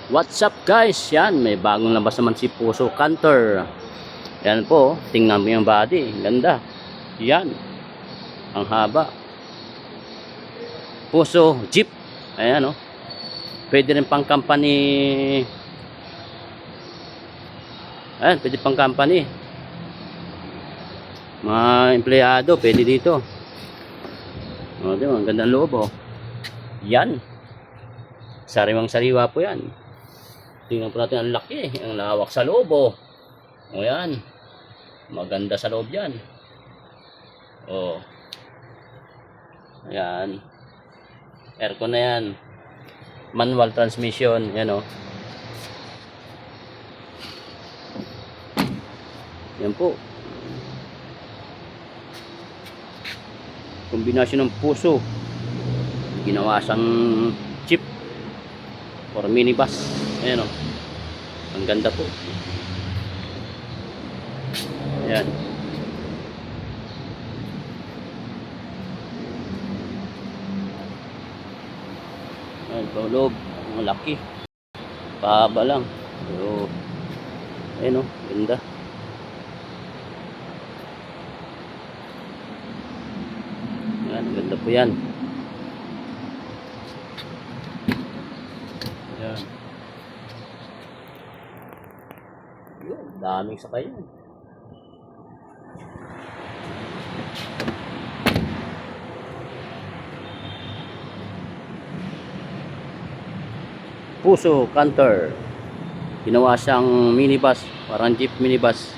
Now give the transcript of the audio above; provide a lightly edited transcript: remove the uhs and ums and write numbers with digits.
What's up guys? Yan, may bagong labas naman si Puso Canter. Yan po, tingnan mo yung body. Ganda. Yan. Ang haba. Puso Jeep. Ayan o. Pwede rin pang company. Ayan, pwede pang company. Mga empleyado, pwede dito. O, diba? Ang gandang loob o. Yan. Sariwang sariwa po yan. Tingnan po natin ang laki, ang lawak sa loob oh. O yan. Maganda sa loob yan. Oh. Ayan. Aircon na yan. Manual transmission, yan oh. Yan po. Kombinasyon ng Puso. Ginawa siyang jeep or minibus. Ayan o. Ang ganda po. Ayan. Ayan po loob. Ang laki. Pahaba lang. So, ayan o. Ganda. Ayan. Ganda po yan. Ayan. Yun, daming sakay yan. Puso Canter. Ginawa siyang minibus, parang jeep minibus.